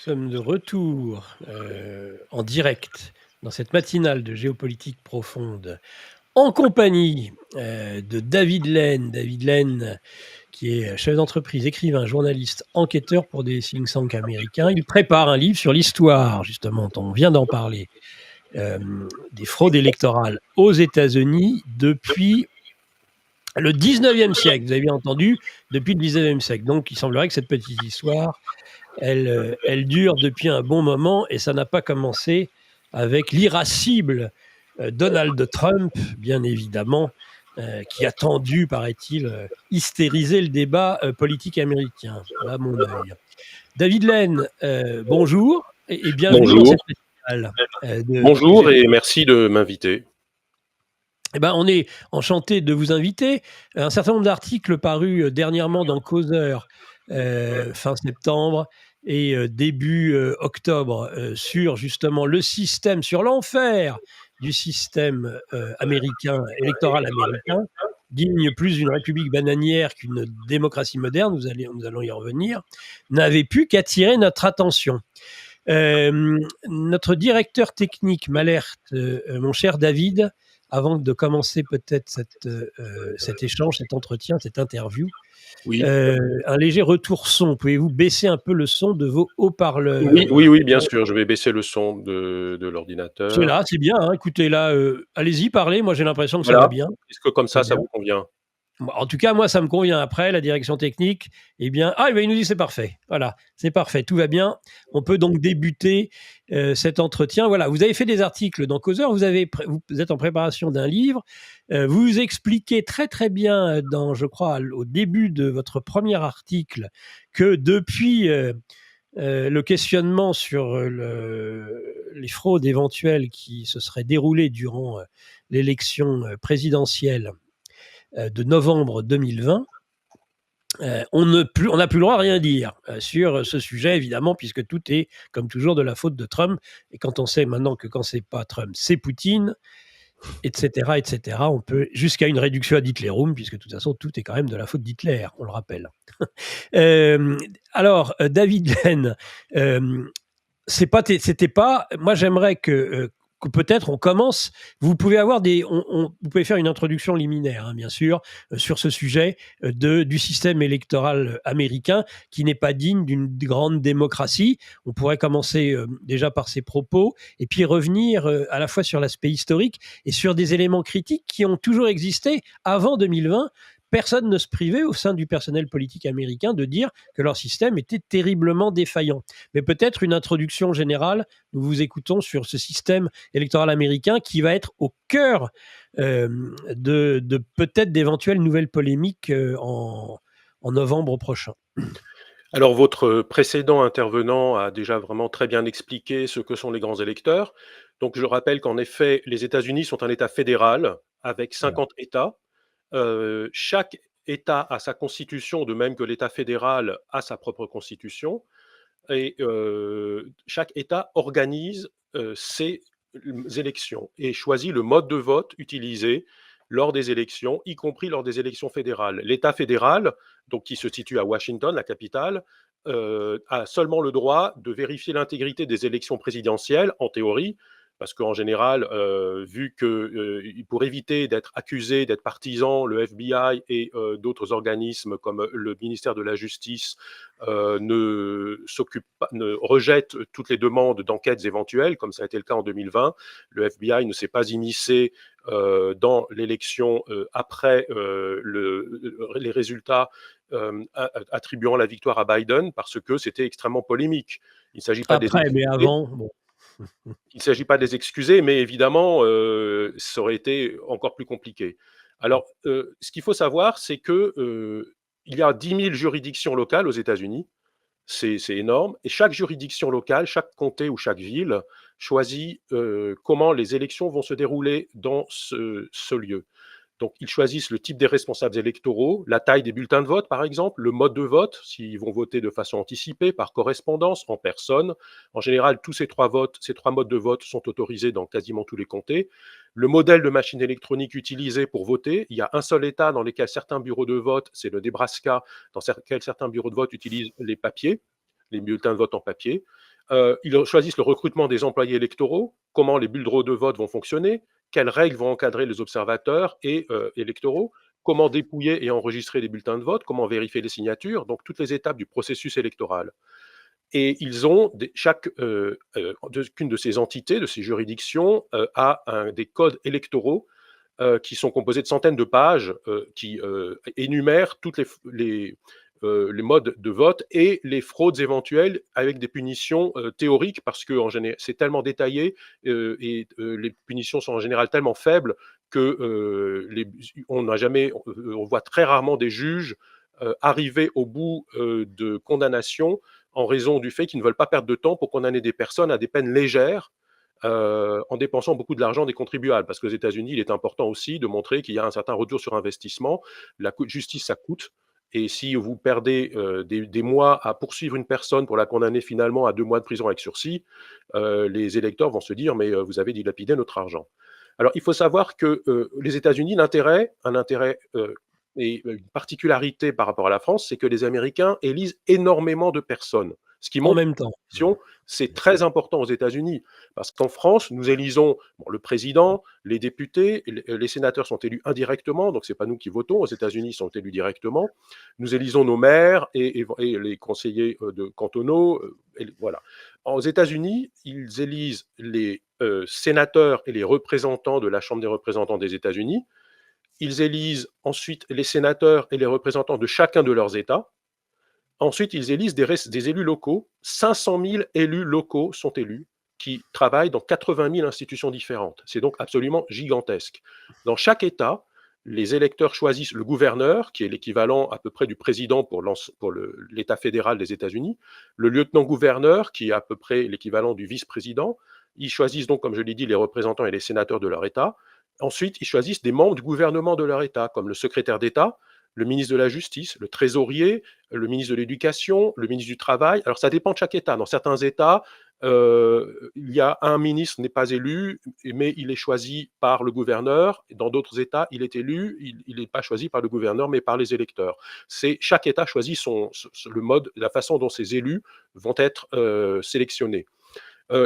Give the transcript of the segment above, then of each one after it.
Sommes de retour en direct dans cette matinale de géopolitique profonde, en compagnie de David Laine. David Laine, qui est chef d'entreprise, écrivain, journaliste, enquêteur pour des think tanks américains. Il prépare un livre sur l'histoire, justement, dont on vient d'en parler, des fraudes électorales aux États-Unis depuis le 19e siècle. Vous avez bien entendu, depuis le 19e siècle. Donc, il semblerait que cette petite histoire elle dure depuis un bon moment et ça n'a pas commencé avec l'irascible Donald Trump, bien évidemment, qui a tendu, paraît-il, hystériser le débat politique américain. Voilà mon œil. David Laine, bonjour et bienvenue dans Bonjour. cette matinale de Bonjour et merci de m'inviter. eh ben, on est enchanté de vous inviter. Un certain nombre d'articles parus dernièrement dans Causeur, fin septembre et début octobre, sur justement le système, sur l'enfer du système américain, électoral américain, digne plus d'une république bananière qu'une démocratie moderne, nous allons y revenir, n'avait pu qu'attirer notre attention. Notre directeur technique m'alerte, mon cher David, avant de commencer peut-être cet échange, cet entretien, cette interview, Oui, un léger retour son. Pouvez-vous baisser un peu le son de vos haut-parleurs? oui, bien sûr, je vais baisser le son de C'est l'ordinateur. là, c'est bien, hein, écoutez là, allez-y, parlez, moi j'ai l'impression que ça va Voilà. bien. Est-ce que comme Très ça bien. vous convient? En tout cas, moi, ça me convient. Après, la direction technique, eh bien, ah, eh bien, il nous dit c'est parfait. Voilà, c'est parfait, tout va bien. On peut donc débuter cet entretien. Voilà, vous avez fait des articles dans Causeur, vous êtes en préparation d'un livre. Vous expliquez très très bien, je crois, au début de votre premier article, que depuis le questionnement sur les fraudes éventuelles qui se seraient déroulées durant l'élection présidentielle de novembre 2020, on n'a plus le droit à rien dire sur ce sujet, évidemment, puisque tout est, comme toujours, de la faute de Trump. Et quand on sait maintenant que quand c'est pas Trump, c'est Poutine, etc., etc., on peut jusqu'à une réduction à Hitlerum, puisque de toute façon, tout est quand même de la faute d'Hitler, on le rappelle. Alors, David Laine, c'était pas. Moi, j'aimerais que peut-être on commence. Vous pouvez avoir vous pouvez faire une introduction liminaire, hein, bien sûr, sur ce sujet du système électoral américain qui n'est pas digne d'une grande démocratie. On pourrait commencer déjà par ces propos et puis revenir à la fois sur l'aspect historique et sur des éléments critiques qui ont toujours existé avant 2020. Personne ne se privait au sein du personnel politique américain de dire que leur système était terriblement défaillant. Mais peut-être une introduction générale, nous vous écoutons sur ce système électoral américain qui va être au cœur de peut-être d'éventuelles nouvelles polémiques en novembre prochain. Alors votre précédent intervenant a déjà vraiment très bien expliqué ce que sont les grands électeurs. Donc je rappelle qu'en effet, les États-Unis sont un État fédéral avec Voilà. 50 États. Chaque État a sa constitution, de même que l'État fédéral a sa propre constitution. Et chaque État organise ses élections et choisit le mode de vote utilisé lors des élections, y compris lors des élections fédérales. L'État fédéral, donc qui se situe à Washington, la capitale, a seulement le droit de vérifier l'intégrité des élections présidentielles, en théorie, parce qu'en général, vu que pour éviter d'être accusé d'être partisan, le FBI et d'autres organismes comme le ministère de la Justice ne rejette toutes les demandes d'enquêtes éventuelles, comme ça a été le cas en 2020. Le FBI ne s'est pas immiscé dans l'élection après les résultats attribuant la victoire à Biden parce que c'était extrêmement polémique. Il ne s'agit pas des Après, mais excuser, avant, bon. mais évidemment, ça aurait été encore plus compliqué. Alors, ce qu'il faut savoir, c'est que il y a 10 000 juridictions locales aux États-Unis. C'est énorme. Et chaque juridiction locale, chaque comté ou chaque ville choisit comment les élections vont se dérouler dans ce lieu. Donc, ils choisissent le type des responsables électoraux, la taille des bulletins de vote, par exemple, le mode de vote, s'ils vont voter de façon anticipée, par correspondance, en personne. En général, tous ces trois modes de vote sont autorisés dans quasiment tous les comtés. Le modèle de machine électronique utilisé pour voter, il y a un seul État dans lequel certains bureaux de vote, c'est le Nebraska, dans lequel certains bureaux de vote utilisent les papiers, les bulletins de vote en papier. Ils choisissent le recrutement des employés électoraux, comment les bureaux de vote vont fonctionner, quelles règles vont encadrer les observateurs et électoraux, comment dépouiller et enregistrer les bulletins de vote, comment vérifier les signatures, donc toutes les étapes du processus électoral. Et ils ont, chacune de ces entités, de ces juridictions, a des codes électoraux qui sont composés de centaines de pages qui énumèrent toutes les modes de vote et les fraudes éventuelles avec des punitions théoriques parce que c'est tellement détaillé et les punitions sont en général tellement faibles que on voit très rarement des juges arriver au bout de condamnations en raison du fait qu'ils ne veulent pas perdre de temps pour condamner des personnes à des peines légères en dépensant beaucoup de l'argent des contribuables. Parce qu'aux États-Unis, il est important aussi de montrer qu'il y a un certain retour sur investissement. La justice, ça coûte. Et si vous perdez des mois à poursuivre une personne pour la condamner finalement à 2 mois de prison avec sursis, les électeurs vont se dire, mais vous avez dilapidé notre argent. Alors, il faut savoir que les États-Unis, un intérêt et une particularité par rapport à la France, c'est que les Américains élisent énormément de personnes. Ce qui En montre même temps. c'est très important aux États-Unis, parce qu'en France, nous élisons le président, les députés, les sénateurs sont élus indirectement, donc ce n'est pas nous qui votons. Aux États-Unis, ils sont élus directement. Nous élisons nos maires et les conseillers de cantonaux. Voilà. Aux États-Unis, ils élisent les sénateurs et les représentants de la Chambre des représentants des États-Unis. Ils élisent ensuite les sénateurs et les représentants de chacun de leurs États. Ensuite, ils élisent des élus locaux. 500 000 élus locaux sont élus qui travaillent dans 80 000 institutions différentes. C'est donc absolument gigantesque. Dans chaque État, les électeurs choisissent le gouverneur, qui est l'équivalent à peu près du président pour l'État fédéral des États-Unis, le lieutenant-gouverneur, qui est à peu près l'équivalent du vice-président. Ils choisissent donc, comme je l'ai dit, les représentants et les sénateurs de leur État. Ensuite, ils choisissent des membres du gouvernement de leur État, comme le secrétaire d'État, le ministre de la Justice, le trésorier, le ministre de l'Éducation, le ministre du Travail. Alors, ça dépend de chaque État. Dans certains États, il y a un ministre n'est pas élu, mais il est choisi par le gouverneur. Dans d'autres États, il est élu, il n'est pas choisi par le gouverneur, mais par les électeurs. Chaque État choisit le mode, la façon dont ses élus vont être sélectionnés.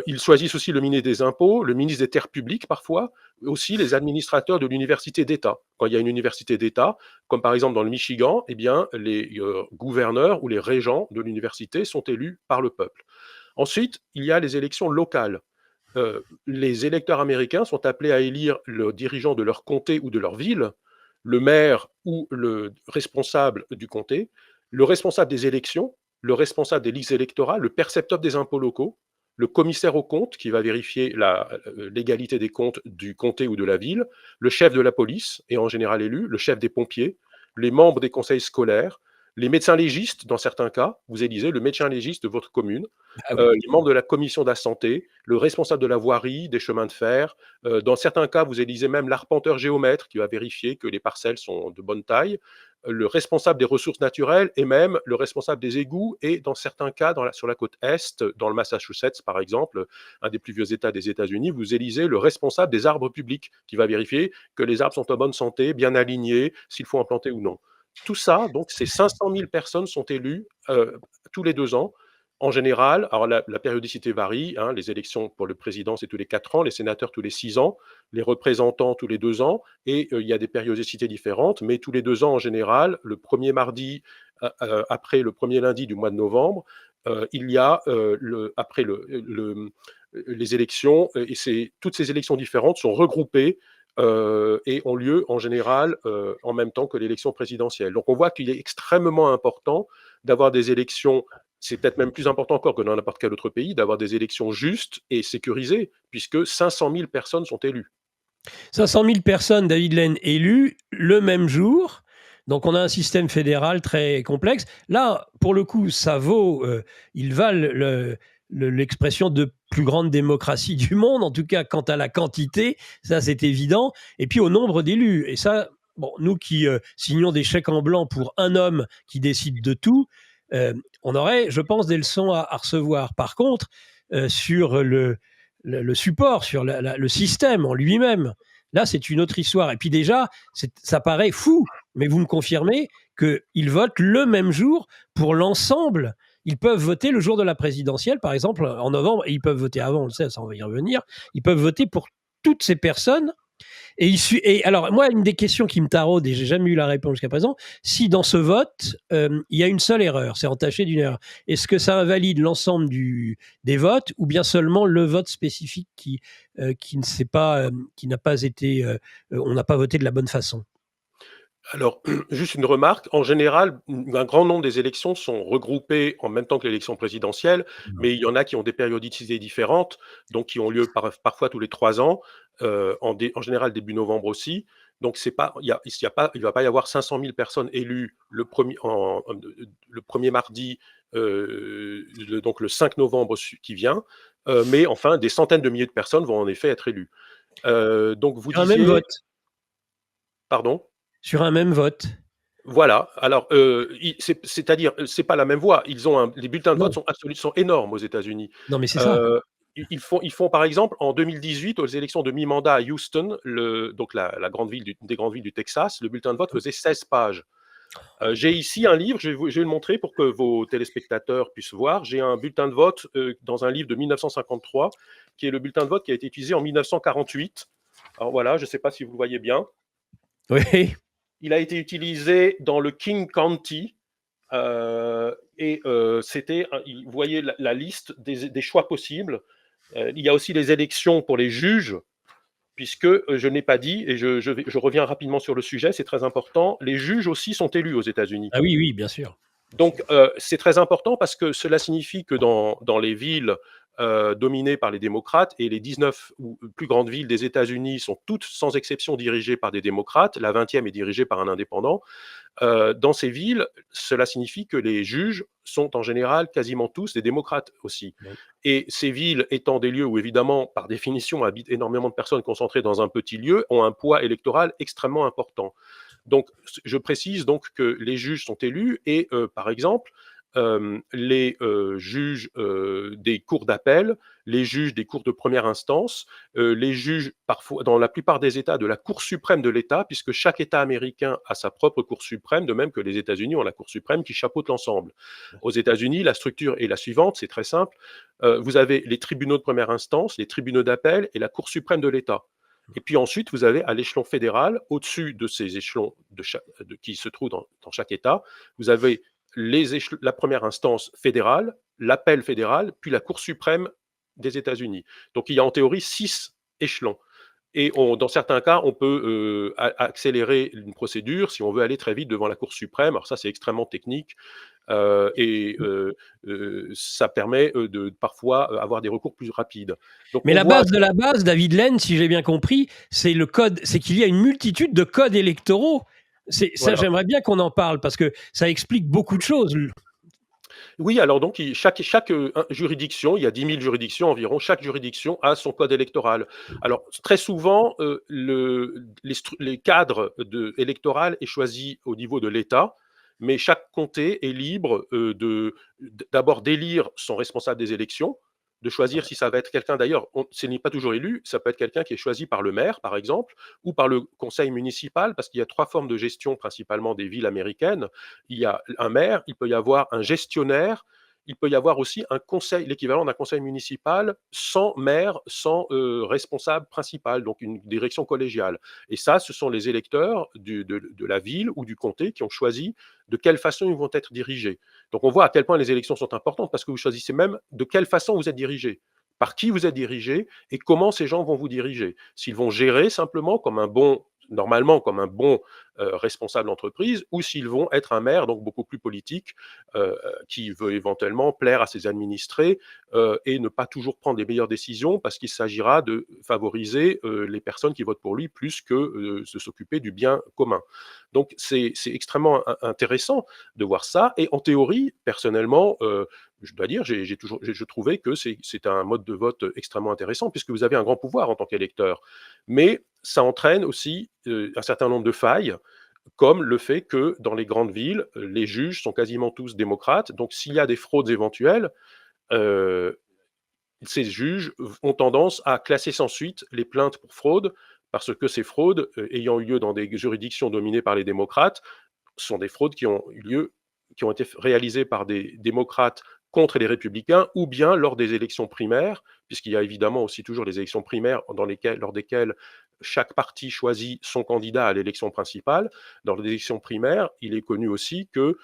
Ils choisissent aussi le ministre des Impôts, le ministre des Terres publiques parfois, aussi les administrateurs de l'université d'État. Quand il y a une université d'État, comme par exemple dans le Michigan, eh bien, les gouverneurs ou les régents de l'université sont élus par le peuple. Ensuite, il y a les élections locales. Les électeurs américains sont appelés à élire le dirigeant de leur comté ou de leur ville, le maire ou le responsable du comté, le responsable des élections, le responsable des listes électorales, le percepteur des impôts locaux, le commissaire aux comptes qui va vérifier la légalité des comptes du comté ou de la ville, le chef de la police, et en général élu, le chef des pompiers, les membres des conseils scolaires, les médecins légistes, dans certains cas, vous élisez le médecin légiste de votre commune, les membres de la commission de la santé, le responsable de la voirie, des chemins de fer. Dans certains cas, vous élisez même l'arpenteur géomètre qui va vérifier que les parcelles sont de bonne taille, le responsable des ressources naturelles et même le responsable des égouts. Et dans certains cas, sur la côte Est, dans le Massachusetts par exemple, un des plus vieux États des États-Unis, vous élisez le responsable des arbres publics qui va vérifier que les arbres sont en bonne santé, bien alignés, s'il faut en planter ou non. Tout ça, donc ces 500 000 personnes sont élues tous les 2 ans. En général, alors la périodicité varie, hein, les élections pour le président, c'est tous les 4 ans, les sénateurs tous les 6 ans, les représentants tous les 2 ans, et il y a des périodicités différentes, mais tous les 2 ans en général, le premier mardi après le premier lundi du mois de novembre, il y a après les élections, et toutes ces élections différentes sont regroupées et ont lieu en général en même temps que l'élection présidentielle. Donc on voit qu'il est extrêmement important d'avoir des élections, c'est peut-être même plus important encore que dans n'importe quel autre pays, d'avoir des élections justes et sécurisées, puisque 500 000 personnes sont élues. 500 000 personnes, David Lane, élues le même jour. Donc on a un système fédéral très complexe. Là, pour le coup, ça vaut, ils valent l'expression de plus grande démocratie du monde, en tout cas quant à la quantité, ça c'est évident, et puis au nombre d'élus. Et ça, bon, nous qui signons des chèques en blanc pour un homme qui décide de tout, on aurait, je pense, des leçons à recevoir. Par contre, sur le support, sur le système en lui-même, là c'est une autre histoire. Et puis déjà, ça paraît fou, mais vous me confirmez qu'ils votent le même jour pour l'ensemble. ils peuvent voter le jour de la présidentielle, par exemple, en novembre, et ils peuvent voter avant, on le sait, ça on va y revenir, ils peuvent voter pour toutes ces personnes. Et alors, moi, une des questions qui me taraude, et j'ai jamais eu la réponse jusqu'à présent, si dans ce vote, il y a une seule erreur, c'est entaché d'une erreur, est-ce que ça invalide l'ensemble des votes ou bien seulement le vote spécifique qui ne s'est pas, qui n'a pas été, on n'a pas voté de la bonne façon? Alors, juste une remarque, en général, un grand nombre des élections sont regroupées en même temps que l'élection présidentielle, mais il y en a qui ont des périodicités différentes, donc qui ont lieu parfois tous les 3 ans, en général début novembre aussi. Donc c'est pas il y a pas il va pas y avoir 500 000 personnes élues le 1er mardi, donc le 5 novembre qui vient, mais enfin des centaines de milliers de personnes vont en effet être élues. Donc vous Sur un même disiez vote. pardon? Sur un même vote. Voilà, alors, c'est-à-dire, c'est pas la même voix. Les bulletins de vote Non, sont énormes aux États-Unis. non, mais c'est ça. Heu, ils font par exemple en 2018 aux élections de mi-mandat à Houston, donc la grande ville des grandes villes du Texas, le bulletin de vote faisait 16 pages. J'ai ici un livre, je vais le montrer pour que vos téléspectateurs puissent voir. J'ai un bulletin de vote, dans un livre de 1953, qui est le bulletin de vote qui a été utilisé en 1948. Alors voilà, je ne sais pas si vous le voyez bien. Oui. Il a été utilisé dans le King County, vous voyez la liste des choix possibles. Il y a aussi les élections pour les juges, puisque je n'ai pas dit, et je reviens rapidement sur le sujet, c'est très important, les juges aussi sont élus aux États-Unis. Ah oui, oui, bien sûr. Donc, c'est très important parce que cela signifie que dans les villes dominées par les démocrates, et les 19 plus grandes villes des États-Unis sont toutes sans exception dirigées par des démocrates, la 20e est dirigée par un indépendant. Dans ces villes, cela signifie que les juges sont en général quasiment tous des démocrates aussi. Oui. Et ces villes étant des lieux où, évidemment, par définition, habitent énormément de personnes concentrées dans un petit lieu, ont un poids électoral extrêmement important. Donc, je précise donc que les juges sont élus et, par exemple, les juges des cours d'appel, les juges des cours de première instance, les juges, parfois, dans la plupart des États, de la Cour suprême de l'État, puisque chaque État américain a sa propre Cour suprême, de même que les États-Unis ont la Cour suprême qui chapeaute l'ensemble. Aux États-Unis, la structure est la suivante, c'est très simple. Vous avez les tribunaux de première instance, les tribunaux d'appel et la Cour suprême de l'État. Et puis ensuite, vous avez à l'échelon fédéral, au-dessus de ces échelons qui se trouvent dans chaque État, vous avez la première instance fédérale, l'appel fédéral, puis la Cour suprême des États-Unis. Donc il y a en théorie 6 échelons. Et dans certains cas, on peut accélérer une procédure si on veut aller très vite devant la Cour suprême. Alors ça, c'est extrêmement technique. Ça permet de parfois avoir des recours plus rapides. Donc Mais on la voit. base de la base, David Laine, si j'ai bien compris, c'est le code, c'est qu'il y a une multitude de codes électoraux. C'est ça, Voilà. j'aimerais bien qu'on en parle parce que ça explique beaucoup de choses. Oui, alors donc chaque juridiction, il y a 10 000 juridictions environ, chaque juridiction a son code électoral. Alors très souvent, les cadres électoral est choisi au niveau de l'État, mais chaque comté est libre d'abord d'élire son responsable des élections, de choisir si ça va être quelqu'un, d'ailleurs, ce n'est pas toujours élu, ça peut être quelqu'un qui est choisi par le maire, par exemple, ou par le conseil municipal, parce qu'il y a 3 formes de gestion principalement des villes américaines. Il y a un maire, il peut y avoir un gestionnaire, il peut y avoir aussi un conseil, l'équivalent d'un conseil municipal sans maire, sans responsable principal, donc une direction collégiale. Et ça, ce sont les électeurs de la ville ou du comté qui ont choisi de quelle façon ils vont être dirigés. Donc on voit à quel point les élections sont importantes parce que vous choisissez même de quelle façon vous êtes dirigé, par qui vous êtes dirigé et comment ces gens vont vous diriger. S'ils vont gérer simplement normalement comme un bon responsable d'entreprise, ou s'ils vont être un maire, donc beaucoup plus politique, qui veut éventuellement plaire à ses administrés et ne pas toujours prendre les meilleures décisions parce qu'il s'agira de favoriser les personnes qui votent pour lui plus que de s'occuper du bien commun. Donc c'est extrêmement intéressant de voir ça. Et en théorie, personnellement, je dois dire, je trouvais que c'est un mode de vote extrêmement intéressant puisque vous avez un grand pouvoir en tant qu'électeur. Mais ça entraîne aussi un certain nombre de failles, comme le fait que dans les grandes villes, les juges sont quasiment tous démocrates. Donc s'il y a des fraudes éventuelles, euh, ces juges ont tendance à classer sans suite les plaintes pour fraude, parce que ces fraudes, ayant eu lieu dans des juridictions dominées par les démocrates, sont des fraudes qui ont été réalisées par des démocrates contre les républicains, ou bien lors des élections primaires, puisqu'il y a évidemment aussi toujours les élections primaires lors desquelles chaque parti choisit son candidat à l'élection principale. Dans les élections primaires, il est connu aussi que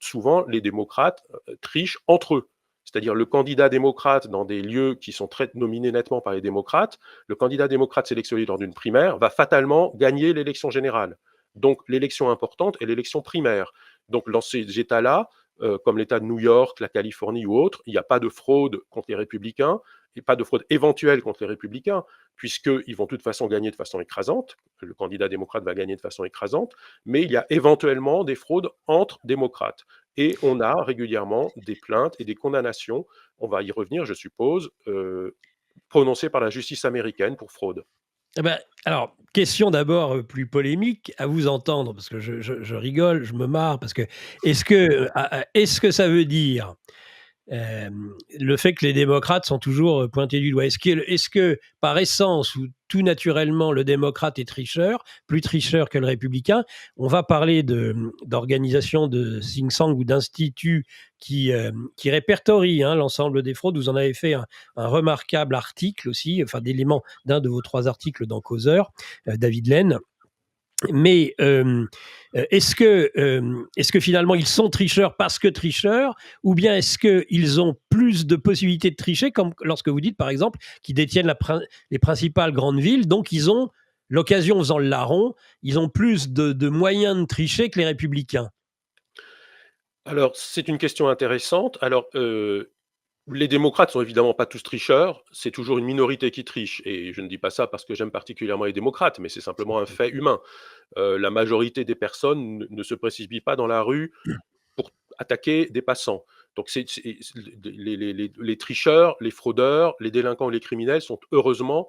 souvent les démocrates trichent entre eux. C'est-à-dire le candidat démocrate dans des lieux qui sont nominés nettement par les démocrates, le candidat démocrate sélectionné lors d'une primaire va fatalement gagner l'élection générale. Donc l'élection importante est l'élection primaire. Donc dans ces États-là, comme l'État de New York, la Californie ou autres, il n'y a pas de fraude contre les républicains, et pas de fraude éventuelle contre les républicains, puisqu'ils vont de toute façon gagner de façon écrasante, le candidat démocrate va gagner de façon écrasante, mais il y a éventuellement des fraudes entre démocrates. Et on a régulièrement des plaintes et des condamnations, on va y revenir, je suppose, prononcées par la justice américaine pour fraude. Eh ben, alors, question d'abord plus polémique à vous entendre, parce que je rigole, je me marre, parce que est-ce que ça veut dire le fait que les démocrates sont toujours pointés du doigt. Est-ce que, par essence ou tout naturellement, le démocrate est tricheur, plus tricheur que le républicain? On va parler d'organisations de think tank ou d'instituts qui répertorient l'ensemble des fraudes. Vous en avez fait un remarquable article aussi, enfin d'éléments d'un de vos 3 articles dans Causeur, David Laine. Mais est-ce que finalement ils sont tricheurs parce que tricheurs, ou bien est-ce qu'ils ont plus de possibilités de tricher, comme lorsque vous dites par exemple qu'ils détiennent les principales grandes villes, donc ils ont l'occasion, faisant le larron, ils ont plus de moyens de tricher que les républicains? Alors, c'est une question intéressante. Alors, les démocrates sont évidemment pas tous tricheurs, c'est toujours une minorité qui triche, et je ne dis pas ça parce que j'aime particulièrement les démocrates, mais c'est simplement un fait humain. La majorité des personnes ne se précipitent pas dans la rue pour attaquer des passants. Donc les tricheurs, les fraudeurs, les délinquants ou les criminels sont heureusement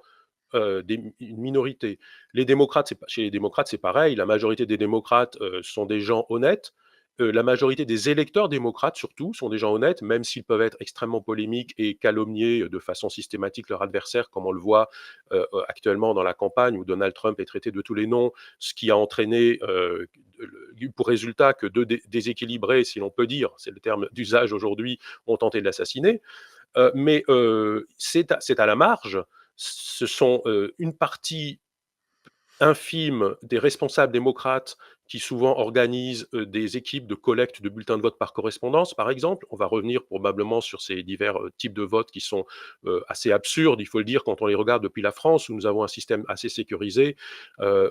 une minorité. Chez les démocrates, c'est pareil. La majorité des démocrates sont des gens honnêtes. La majorité des électeurs démocrates, surtout, sont des gens honnêtes, même s'ils peuvent être extrêmement polémiques et calomnier de façon systématique leur adversaire, comme on le voit actuellement dans la campagne où Donald Trump est traité de tous les noms, ce qui a entraîné pour résultat que deux déséquilibrés, si l'on peut dire, c'est le terme d'usage aujourd'hui, ont tenté de l'assassiner. Mais c'est à la marge. Ce sont une partie infime des responsables démocrates qui souvent organisent des équipes de collecte de bulletins de vote par correspondance, par exemple. On va revenir probablement sur ces divers types de votes qui sont assez absurdes, il faut le dire, quand on les regarde depuis la France, où nous avons un système assez sécurisé,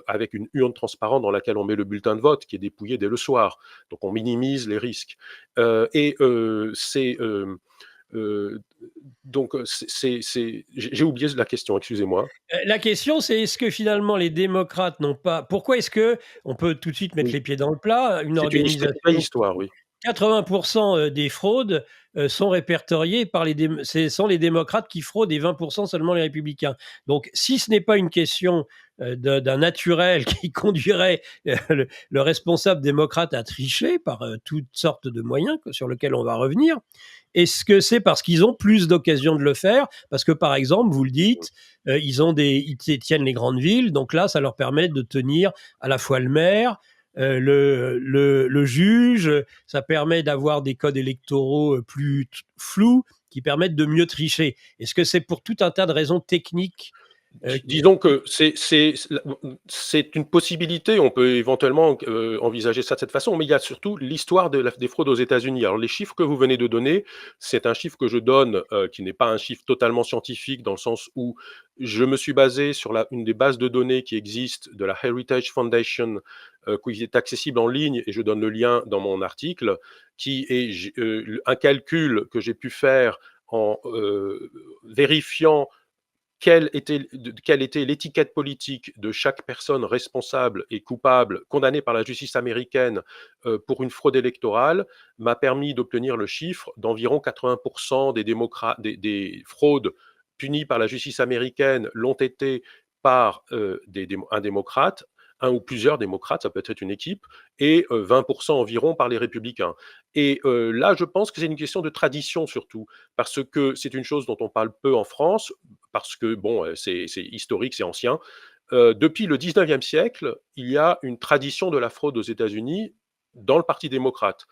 avec une urne transparente dans laquelle on met le bulletin de vote, qui est dépouillé dès le soir. Donc on minimise les risques. Euh, donc, j'ai oublié la question, excusez-moi. La question, c'est est-ce que finalement les démocrates n'ont pas... Pourquoi est-ce que, on peut tout de suite mettre Oui, les pieds dans le plat, une c'est une belle organisation... histoire, oui. 80% des fraudes sont répertoriées par ce sont les démocrates qui fraudent et 20% seulement les républicains. Donc, si ce n'est pas une question d'un naturel qui conduirait le responsable démocrate à tricher par toutes sortes de moyens sur lesquels on va revenir, est-ce que c'est parce qu'ils ont plus d'occasions de le faire? Parce que, par exemple, vous le dites, ils tiennent les grandes villes, donc là, ça leur permet de tenir à la fois le maire, le juge, ça permet d'avoir des codes électoraux plus flous qui permettent de mieux tricher. Est-ce que c'est pour tout un tas de raisons techniques? Disons que c'est une possibilité, on peut éventuellement envisager ça de cette façon, mais il y a surtout l'histoire des fraudes aux États-Unis. Alors les chiffres que vous venez de donner, c'est un chiffre que je donne qui n'est pas un chiffre totalement scientifique, dans le sens où je me suis basé sur une des bases de données qui existent de la Heritage Foundation, qui est accessible en ligne, et je donne le lien dans mon article, qui est un calcul que j'ai pu faire en vérifiant quelle était l'étiquette politique de chaque personne responsable et coupable, condamnée par la justice américaine pour une fraude électorale, m'a permis d'obtenir le chiffre d'environ 80% des fraudes punies par la justice américaine l'ont été par un démocrate, un ou plusieurs démocrates, ça peut être une équipe, et 20% environ par les républicains. Et là, je pense que c'est une question de tradition surtout, parce que c'est une chose dont on parle peu en France, parce que bon, c'est historique, c'est ancien. Depuis le 19e siècle, il y a une tradition de la fraude aux États-Unis dans le Parti démocrate.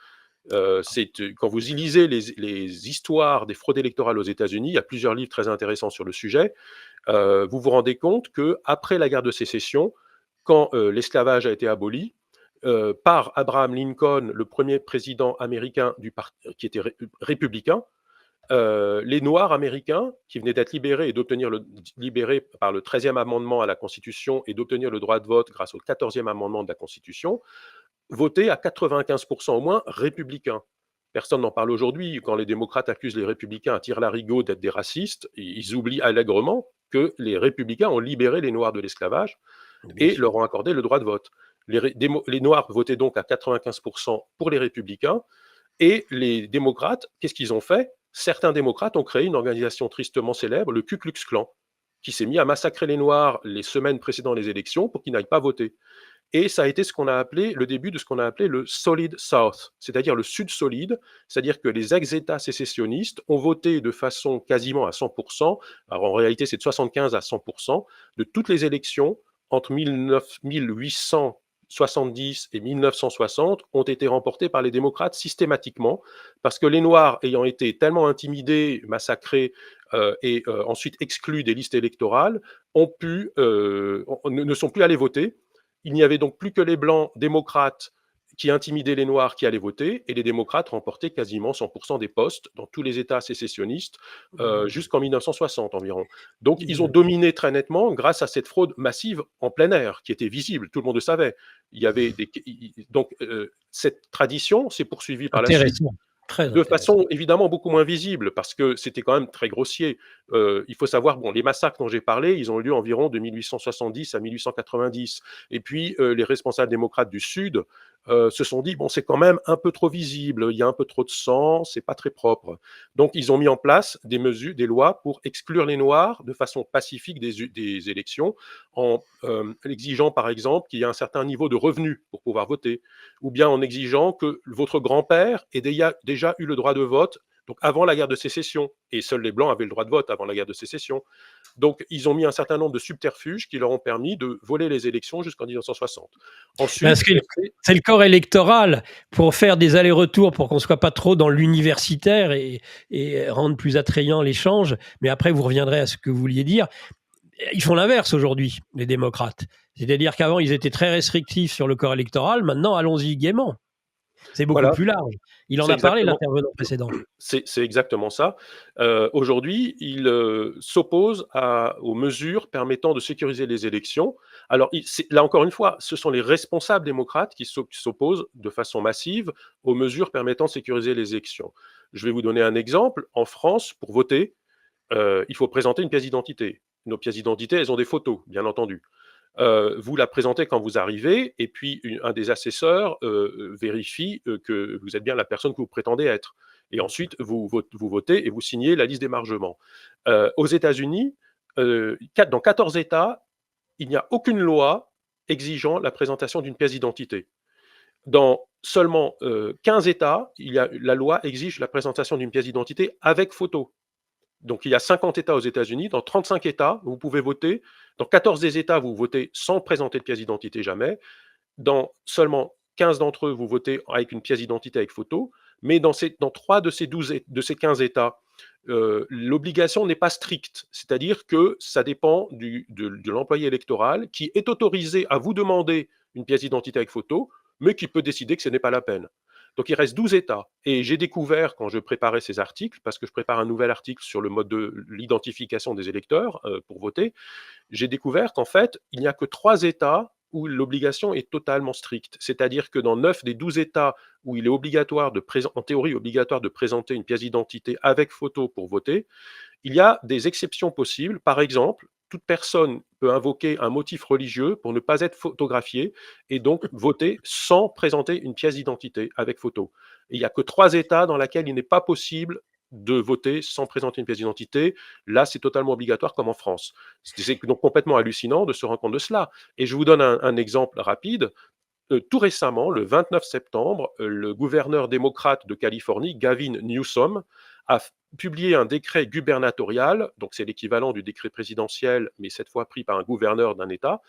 Quand vous y lisez les histoires des fraudes électorales aux États-Unis, il y a plusieurs livres très intéressants sur le sujet. Vous vous rendez compte que après la guerre de sécession, quand l'esclavage a été aboli, par Abraham Lincoln, le premier président américain qui était républicain, les Noirs américains qui venaient d'être libérés et libérés par le 13e amendement à la Constitution et d'obtenir le droit de vote grâce au 14e amendement de la Constitution, votaient à 95% au moins républicains. Personne n'en parle aujourd'hui. Quand les démocrates accusent les républicains à tire-larigot d'être des racistes, ils oublient allègrement que les républicains ont libéré les Noirs de l'esclavage et leur ont accordé le droit de vote. Les Noirs votaient donc à 95% pour les républicains, et les démocrates, qu'est-ce qu'ils ont fait? Certains démocrates ont créé une organisation tristement célèbre, le Ku Klux Klan, qui s'est mis à massacrer les Noirs les semaines précédant les élections pour qu'ils n'aillent pas voter. Et ça a été le début de ce qu'on a appelé le Solid South, c'est-à-dire le Sud solide, c'est-à-dire que les ex-États sécessionnistes ont voté de façon quasiment à 100%, alors en réalité c'est de 75 à 100%, de toutes les élections entre 1870 et 1960 ont été remportées par les démocrates systématiquement, parce que les Noirs ayant été tellement intimidés, massacrés et ensuite exclus des listes électorales, ne sont plus allés voter. Il n'y avait donc plus que les Blancs démocrates qui intimidaient les Noirs qui allaient voter, et les démocrates remportaient quasiment 100% des postes dans tous les États sécessionnistes jusqu'en 1960 environ. Donc ils ont dominé très nettement grâce à cette fraude massive en plein air qui était visible, tout le monde le savait. Donc cette tradition s'est poursuivie par la suite, de façon évidemment beaucoup moins visible, parce que c'était quand même très grossier. Il faut savoir, les massacres dont j'ai parlé, ils ont eu lieu environ de 1870 à 1890. Et puis, les responsables démocrates du Sud se sont dit, c'est quand même un peu trop visible, il y a un peu trop de sang, c'est pas très propre. Donc, ils ont mis en place des mesures, des lois pour exclure les Noirs de façon pacifique des élections, en exigeant, par exemple, qu'il y ait un certain niveau de revenus pour pouvoir voter, ou bien en exigeant que votre grand-père ait déjà eu le droit de vote, donc avant la guerre de sécession, et seuls les Blancs avaient le droit de vote avant la guerre de sécession. Donc ils ont mis un certain nombre de subterfuges qui leur ont permis de voler les élections jusqu'en 1960. Ensuite, c'est le corps électoral pour faire des allers-retours, pour qu'on ne soit pas trop dans l'universitaire et rendre plus attrayant l'échange. Mais après, vous reviendrez à ce que vous vouliez dire. Ils font l'inverse aujourd'hui, les démocrates. C'est-à-dire qu'avant, ils étaient très restrictifs sur le corps électoral. Maintenant, allons-y gaiement. C'est beaucoup plus large. Il en a parlé, l'intervenant précédent. C'est exactement ça. Aujourd'hui, il s'oppose aux mesures permettant de sécuriser les élections. Alors, là encore une fois, ce sont les responsables démocrates qui s'opposent de façon massive aux mesures permettant de sécuriser les élections. Je vais vous donner un exemple. En France, pour voter, il faut présenter une pièce d'identité. Nos pièces d'identité, elles ont des photos, bien entendu. Vous la présentez quand vous arrivez, et puis un des assesseurs vérifie que vous êtes bien la personne que vous prétendez être. Et ensuite, vous votez et vous signez la liste d'émargement. Aux États-Unis, dans 14 États, il n'y a aucune loi exigeant la présentation d'une pièce d'identité. Dans seulement 15 États, la loi exige la présentation d'une pièce d'identité avec photo. Donc, il y a 50 États aux États-Unis. Dans 35 États, vous pouvez voter. Dans 14 des États, vous votez sans présenter de pièce d'identité jamais. Dans seulement 15 d'entre eux, vous votez avec une pièce d'identité avec photo. Mais dans 3 de ces 15 États, l'obligation n'est pas stricte. C'est-à-dire que ça dépend de l'employé électoral qui est autorisé à vous demander une pièce d'identité avec photo, mais qui peut décider que ce n'est pas la peine. Donc il reste 12 États. Et j'ai découvert, quand je préparais ces articles, parce que je prépare un nouvel article sur le mode de l'identification des électeurs pour voter, j'ai découvert qu'en fait, il n'y a que 3 États où l'obligation est totalement stricte. C'est-à-dire que dans 9 des 12 États où il est obligatoire en théorie obligatoire de présenter une pièce d'identité avec photo pour voter, il y a des exceptions possibles. Par exemple, toute personne peut invoquer un motif religieux pour ne pas être photographié et donc voter sans présenter une pièce d'identité avec photo. Et il n'y a que 3 États dans lesquels il n'est pas possible de voter sans présenter une pièce d'identité. Là, c'est totalement obligatoire, comme en France. C'est donc complètement hallucinant de se rendre compte de cela. Et je vous donne un exemple rapide. Tout récemment, le 29 septembre, le gouverneur démocrate de Californie, Gavin Newsom, a publié un décret gubernatorial, donc c'est l'équivalent du décret présidentiel, mais cette fois pris par un gouverneur d'un État,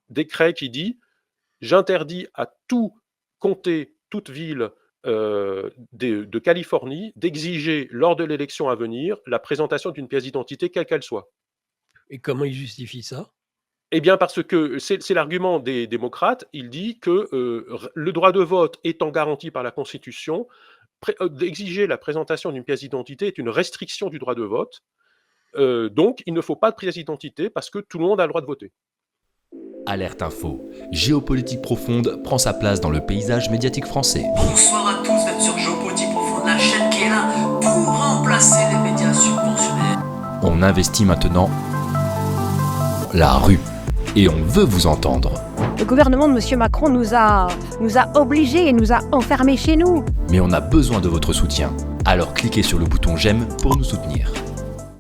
décret qui dit « J'interdis à tout comté, toute ville de Californie d'exiger, lors de l'élection à venir, la présentation d'une pièce d'identité, quelle qu'elle soit. Et comment ils justifient ça? Eh bien, parce que c'est l'argument des démocrates. Il dit que le droit de vote étant garanti par la Constitution, d'exiger la présentation d'une pièce d'identité est une restriction du droit de vote. Donc, il ne faut pas de pièce d'identité parce que tout le monde a le droit de voter. Alerte Info. Géopolitique profonde prend sa place dans le paysage médiatique français. Bonsoir à tous, vous êtes sur Géopolitique profonde, la chaîne qui est là pour remplacer les médias subventionnés. On investit maintenant la rue. Et on veut vous entendre. Le gouvernement de M. Macron nous a obligés et nous a enfermés chez nous. Mais on a besoin de votre soutien. Alors cliquez sur le bouton j'aime pour nous soutenir.